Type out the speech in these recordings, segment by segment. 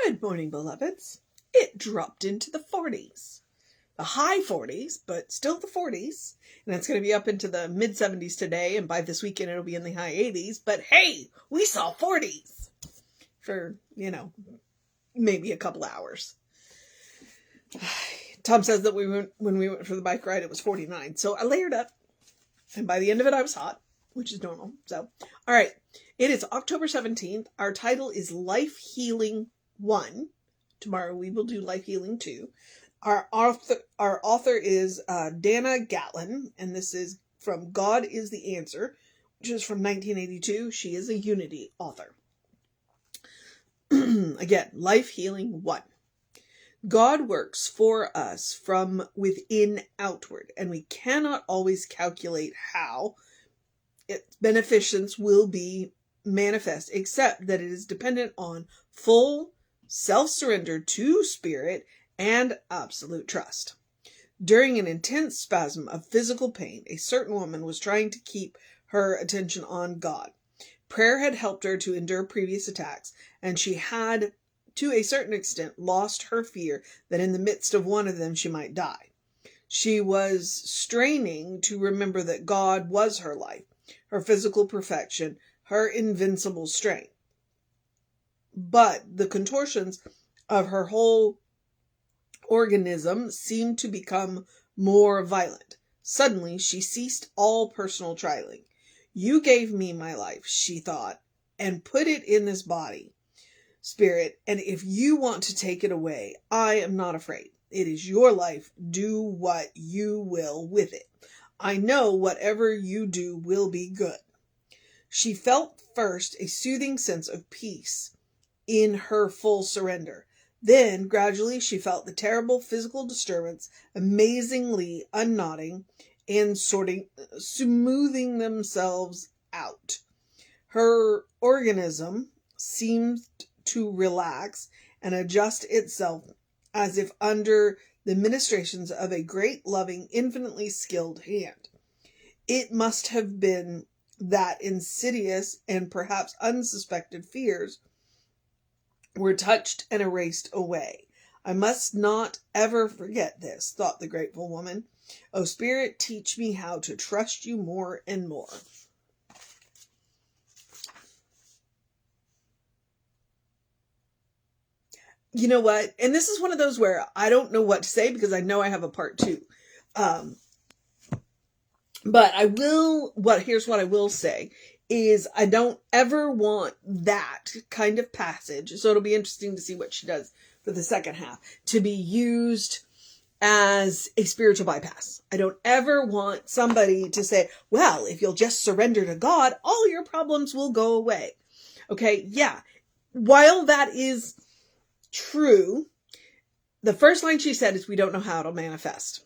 Good morning, beloveds. It dropped into the 40s. The high 40s, but still the 40s. And it's going to be up into the mid 70s today. And by this weekend, it'll be in the high 80s. But hey, we saw 40s for, maybe a couple hours. Tom says that when we went for the bike ride, it was 49. So I layered up. And by the end of it, I was hot, which is normal. So, all right. It is October 17th. Our title is Life Healing 1. Tomorrow we will do Life Healing 2. Our author is Dana Gatlin, and this is from God is the Answer, which is from 1982. She is a Unity author. Again, Life Healing 1. God works for us from within outward, and we cannot always calculate how its beneficence will be manifest, except that it is dependent on full self-surrender to Spirit and absolute trust. During an intense spasm of physical pain, a certain woman was trying to keep her attention on God. Prayer had helped her to endure previous attacks, and she had, to a certain extent, lost her fear that in the midst of one of them she might die. She was straining to remember that God was her life, her physical perfection, her invincible strength. But the contortions of her whole organism seemed to become more violent. Suddenly, she ceased all personal trialing. You gave me my life, she thought, and put it in this body, Spirit, and if you want to take it away, I am not afraid. It is your life. Do what you will with it. I know whatever you do will be good. She felt first a soothing sense of peace in her full surrender. Then, gradually, she felt the terrible physical disturbance amazingly unknotting and smoothing themselves out. Her organism seemed to relax and adjust itself as if under the ministrations of a great, loving, infinitely skilled hand. It must have been that insidious and perhaps unsuspected fears were touched and erased away. I must not ever forget this, thought the grateful woman. O Spirit, teach me how to trust you more and more. You know what? And this is one of those where I don't know what to say because I know I have a part 2. But here's what I will say is I don't ever want that kind of passage. So it'll be interesting to see what she does for the second half to be used as a spiritual bypass. I don't ever want somebody to say, well, if you'll just surrender to God, all your problems will go away. Okay. Yeah. While that is true, the first line she said is, we don't know how it'll manifest.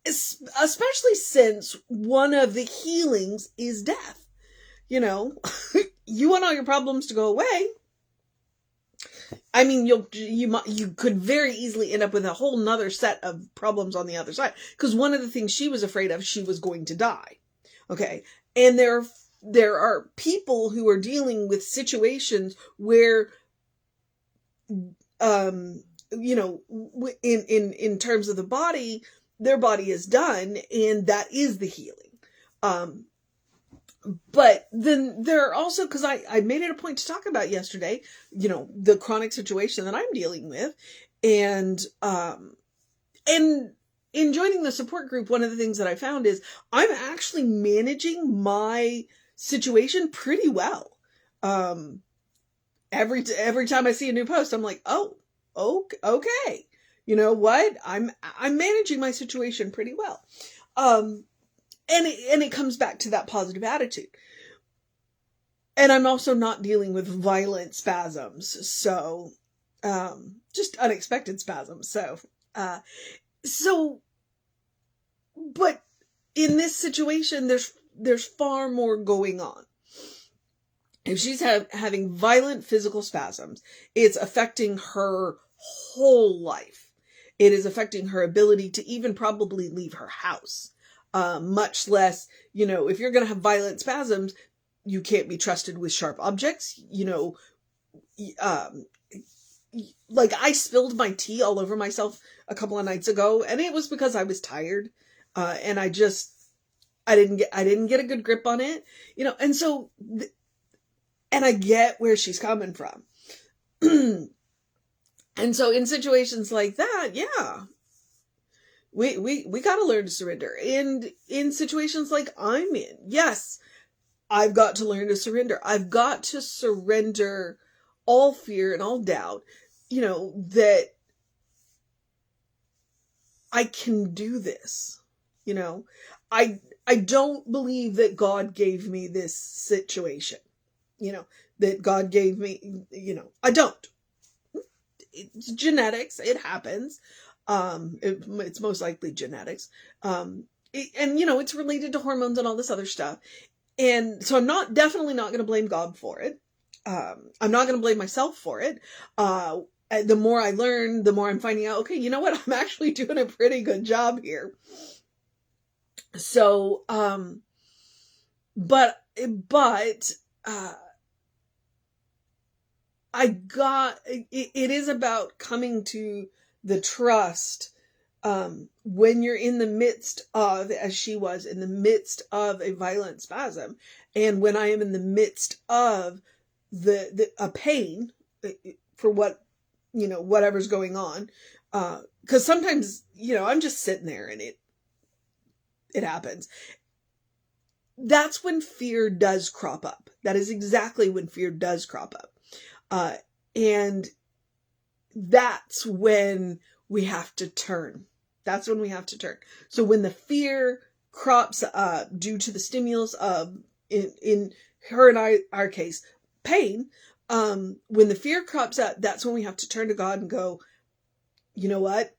Especially since one of the healings is death. You want all your problems to go away. I mean, you could very easily end up with a whole nother set of problems on the other side. Because one of the things she was afraid of, she was going to die. Okay. And there are people who are dealing with situations where, in terms of the body, their body is done, and that is the healing. But then there are also, because I made it a point to talk about yesterday, the chronic situation that I'm dealing with. And in joining the support group, one of the things that I found is I'm actually managing my situation pretty well. Every time I see a new post, I'm like, oh, okay. You know what? I'm managing my situation pretty well. And it comes back to that positive attitude. And I'm also not dealing with violent spasms. So, just unexpected spasms. But in this situation, there's far more going on. If she's having violent physical spasms, it's affecting her whole life. It is affecting her ability to even probably leave her house. Much less, if you're going to have violent spasms, you can't be trusted with sharp objects. um, like I spilled my tea all over myself a couple of nights ago, and it was because I was tired, and I didn't get a good grip on it, and so, and I get where she's coming from. And so in situations like that, yeah, we got to learn to surrender. And in situations like I'm in, yes, I've got to learn to surrender. I've got to surrender all fear and all doubt, that I can do this. I don't believe that God gave me this situation, that God gave me, I don't. It's genetics. It happens. It's most likely genetics. And it's related to hormones and all this other stuff. And so I'm definitely not going to blame God for it. I'm not going to blame myself for it. The more I learn, the more I'm finding out, okay, you know what? I'm actually doing a pretty good job here. So, but, it is about coming to the trust, when you're in the midst of, as she was, in the midst of a violent spasm, and when I am in the midst of a pain for whatever's going on, because sometimes, I'm just sitting there and it happens. That's when fear does crop up. That is exactly when fear does crop up. And that's when we have to turn. That's when we have to turn. So when the fear crops up due to the stimulus of, in her and our case, pain, when the fear crops up, that's when we have to turn to God and go, you know what?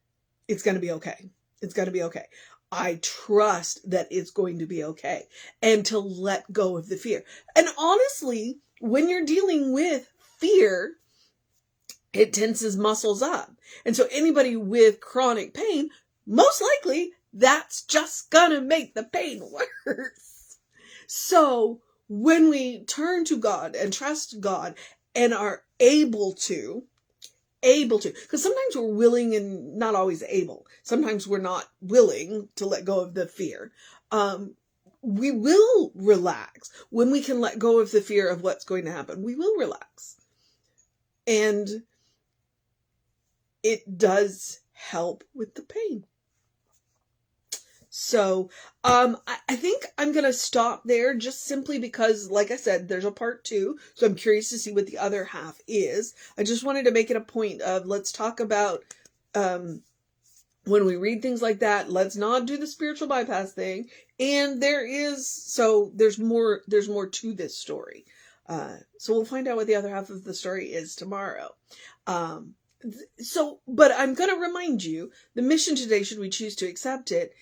It's going to be okay. It's going to be okay. I trust that it's going to be okay. And to let go of the fear. And honestly, when you're dealing with fear, it tenses muscles up. And so anybody with chronic pain, most likely that's just gonna make the pain worse. So when we turn to God and trust God and are able to, because sometimes we're willing and not always able. Sometimes we're not willing to let go of the fear. We will relax. When we can let go of the fear of what's going to happen, we will relax. And it does help with the pain. So, I think I'm going to stop there just simply because, like I said, there's a part 2. So I'm curious to see what the other half is. I just wanted to make it a point of, let's talk about, when we read things like that, let's not do the spiritual bypass thing. And there's more to this story. So we'll find out what the other half of the story is tomorrow. But I'm going to remind you, the mission today, should we choose to accept it,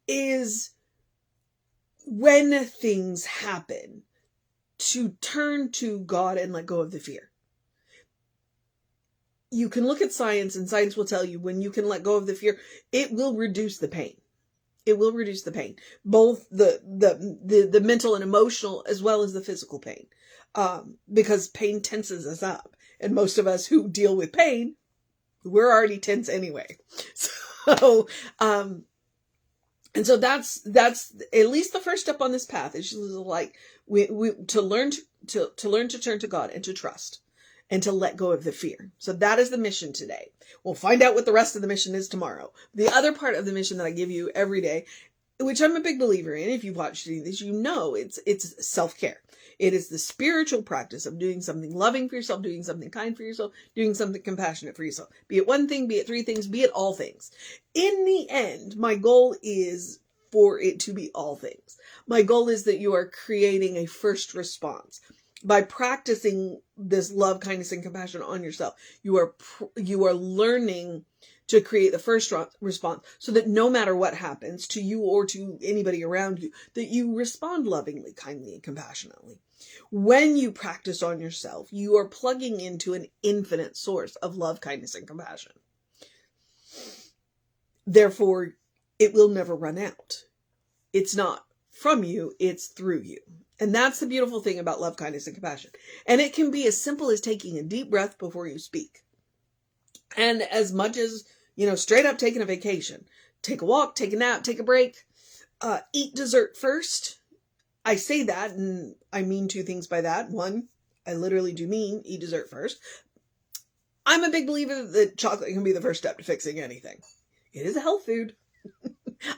is when things happen, to turn to God and let go of the fear. You can look at science, and science will tell you when you can let go of the fear, it will reduce the pain. It will reduce the pain, both the mental and emotional, as well as the physical pain, because pain tenses us up. And most of us who deal with pain, we're already tense anyway. So, and so that's at least the first step on this path. Is like we to learn to turn to God and to trust and to let go of the fear. So that is the mission today. We'll find out what the rest of the mission is tomorrow. The other part of the mission that I give you every day, which I'm a big believer in, if you've watched any of these, it's self-care. It is the spiritual practice of doing something loving for yourself, doing something kind for yourself, doing something compassionate for yourself. Be it one thing, be it 3 things, be it all things. In the end, my goal is for it to be all things. My goal is that you are creating a first response. By practicing this love, kindness, and compassion on yourself, you are learning to create the first response, so that no matter what happens to you or to anybody around you, that you respond lovingly, kindly, and compassionately. When you practice on yourself, you are plugging into an infinite source of love, kindness, and compassion. Therefore, it will never run out. It's not from you, it's through you. And that's the beautiful thing about love, kindness, and compassion. And it can be as simple as taking a deep breath before you speak. And as much as, straight up taking a vacation. Take a walk, take a nap, take a break. Eat dessert first. I say that, and I mean two things by that. One, I literally do mean eat dessert first. I'm a big believer that chocolate can be the first step to fixing anything. It is a health food.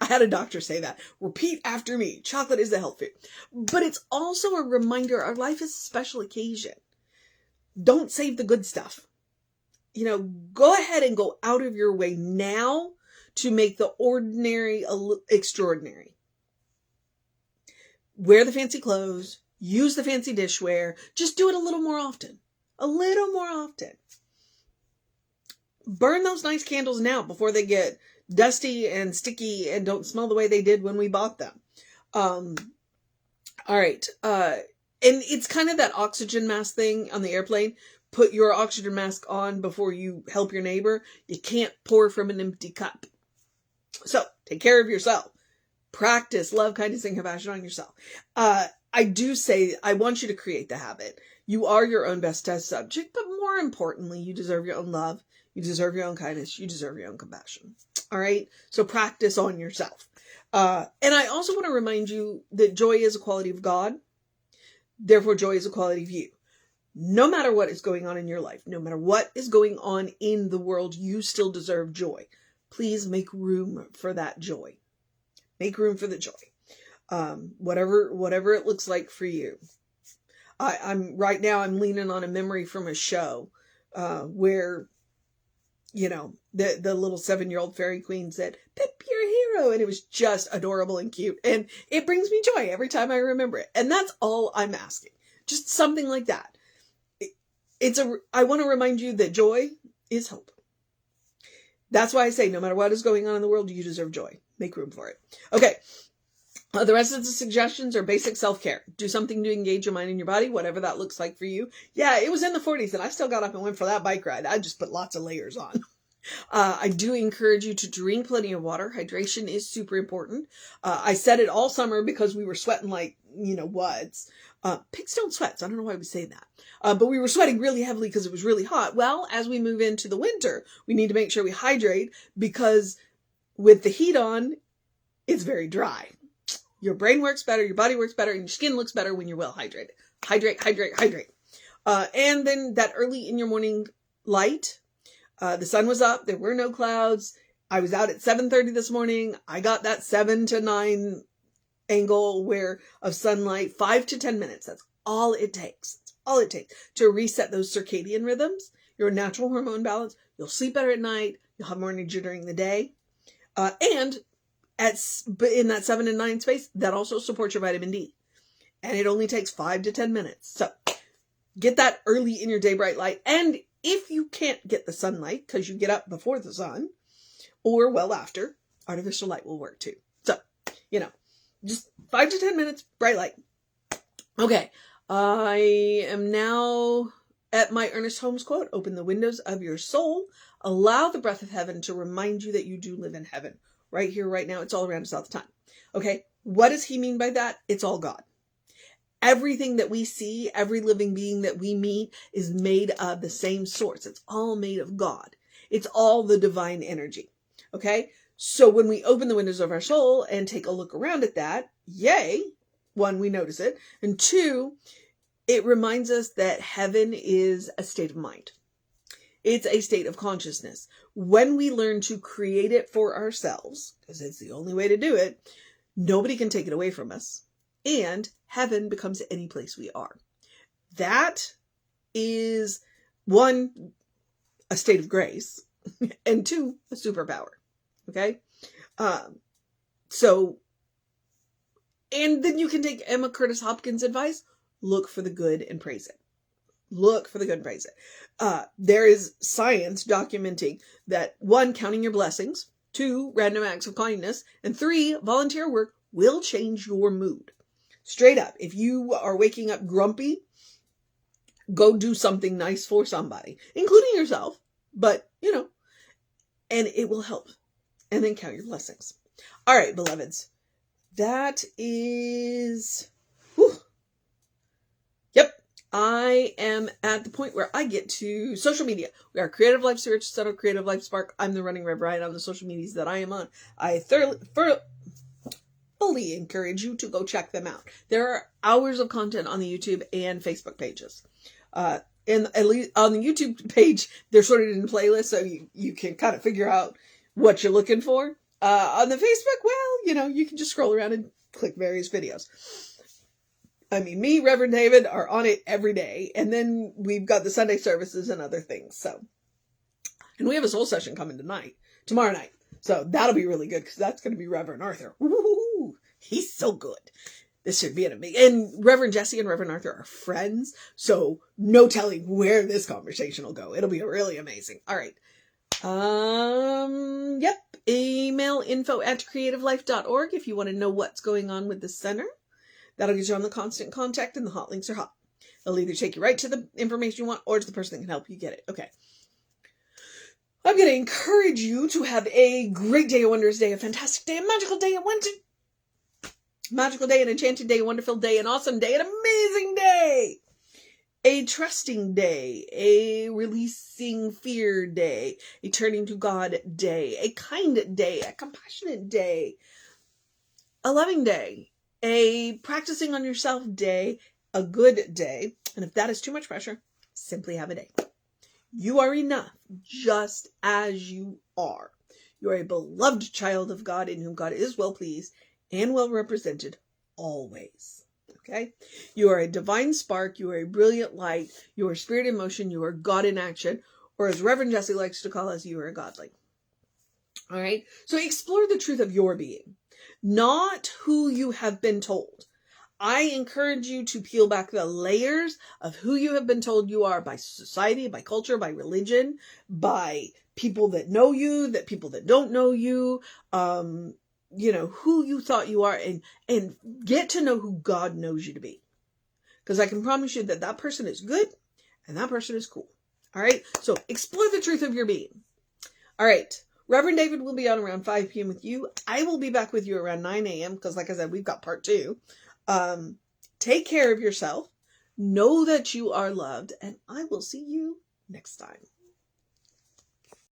I had a doctor say that. Repeat after me. Chocolate is a health food. But it's also a reminder our life is a special occasion. Don't save the good stuff. Go ahead and go out of your way now to make the ordinary extraordinary. Wear the fancy clothes. Use the fancy dishware. Just do it a little more often. A little more often. Burn those nice candles now before they get dusty and sticky and don't smell the way they did when we bought them. All right. And it's kind of that oxygen mask thing on the airplane. Put your oxygen mask on before you help your neighbor. You can't pour from an empty cup. So take care of yourself. Practice love, kindness, and compassion on yourself. I do say I want you to create the habit. You are your own best test subject, but more importantly, you deserve your own love. You deserve your own kindness. You deserve your own compassion. All right. So practice on yourself. And I also want to remind you that joy is a quality of God. Therefore, joy is a quality of you. No matter what is going on in your life, no matter what is going on in the world, you still deserve joy. Please make room for that joy. Make room for the joy. Whatever it looks like for you. I'm leaning on a memory from a show, where, the little 7-year-old fairy queen said, "Pip, you're a hero." And it was just adorable and cute. And it brings me joy every time I remember it. And that's all I'm asking. Just something like that. I want to remind you that joy is hope. That's why I say, no matter what is going on in the world, you deserve joy. Make room for it. Okay. The rest of the suggestions are basic self-care. Do something to engage your mind and your body, whatever that looks like for you. Yeah, it was in the 40s and I still got up and went for that bike ride. I just put lots of layers on. I do encourage you to drink plenty of water. Hydration is super important. I said it all summer because we were sweating like, what's. Pigs don't sweat, so I don't know why we say that. But we were sweating really heavily because it was really hot. Well, as we move into the winter, we need to make sure we hydrate because with the heat on, it's very dry. Your brain works better, your body works better, and your skin looks better when you're well hydrated. Hydrate. And then that early in your morning light, the sun was up, there were no clouds. I was out at 7:30 this morning. I got that 7 to 9 angle of sunlight, 5 to 10 minutes. That's all it takes. That's all it takes to reset those circadian rhythms, your natural hormone balance. You'll sleep better at night. You'll have more energy during the day. And in that 7 and 9 space, that also supports your vitamin D. And it only takes 5 to 10 minutes. So get that early in your day bright light. And if you can't get the sunlight because you get up before the sun or well after, artificial light will work too. So, just 5 to 10 minutes, bright light. Okay. I am now at my Ernest Holmes quote. Open the windows of your soul. Allow the breath of heaven to remind you that you do live in heaven. Right here, right now. It's all around us all the time. Okay. What does he mean by that? It's all God. Everything that we see, every living being that we meet is made of the same source. It's all made of God. It's all the divine energy. Okay. So when we open the windows of our soul and take a look around at that, yay, 1, we notice it. And 2, it reminds us that heaven is a state of mind. It's a state of consciousness. When we learn to create it for ourselves, because it's the only way to do it, nobody can take it away from us. And heaven becomes any place we are. That is 1, a state of grace, and 2, a superpower. Okay? And then you can take Emma Curtis Hopkins' advice. Look for the good and praise it. Look for the good and praise it. There is science documenting that 1, counting your blessings, 2, random acts of kindness, and 3, volunteer work will change your mood. Straight up. If you are waking up grumpy, go do something nice for somebody, including yourself, but, and it will help. And then count your blessings. All right, beloveds. That is I am at the point where I get to social media. We are Creative Life Spiritual Center, Creative Life Spark. I'm the running Rev Ryan on the social medias that I am on. I fully encourage you to go check them out. There are hours of content on the YouTube and Facebook pages. And at least on the YouTube page, they're sorted in playlists, so you can kind of figure out what you're looking for. On the Facebook, well, you can just scroll around and click various videos. I mean, me, Reverend David are on it every day. And then we've got the Sunday services and other things. So, and we have a soul session coming tomorrow night. So that'll be really good because that's going to be Reverend Arthur. Woo-hoo-hoo. He's so good. This should be an amazing, and Reverend Jesse and Reverend Arthur are friends. So no telling where this conversation will go. It'll be really amazing. All right. Yep. Email info@creativelife.org if you want to know what's going on with the center. That'll get you on the constant contact, and the hot links are hot. They'll either take you right to the information you want or to the person that can help you get it. Okay. I'm going to encourage you to have a great day, a wondrous day, a fantastic day, a magical day, magical day, an enchanted day, a wonderful day, an awesome day, an amazing day, a trusting day, a releasing fear day, a turning to God day, a kind day, a compassionate day, a loving day, a practicing on yourself day, a good day. And if that is too much pressure, simply have a day. You are enough just as you are. You are a beloved child of God in whom God is well pleased and well represented always. Okay? You are a divine spark. You are a brilliant light. You are spirit in motion. You are God in action. Or as Reverend Jesse likes to call us, you are a godling. All right? So explore the truth of your being, not who you have been told. I encourage you to peel back the layers of who you have been told you are by society, by culture, by religion, by people that know you, that people that don't know you, who you thought you are, and get to know who God knows you to be. Because I can promise you that person is good and that person is cool. All right. So explore the truth of your being. All right. Reverend David will be on around 5 p.m. with you. I will be back with you around 9 a.m. because like I said, we've got part 2. Take care of yourself. Know that you are loved, and I will see you next time.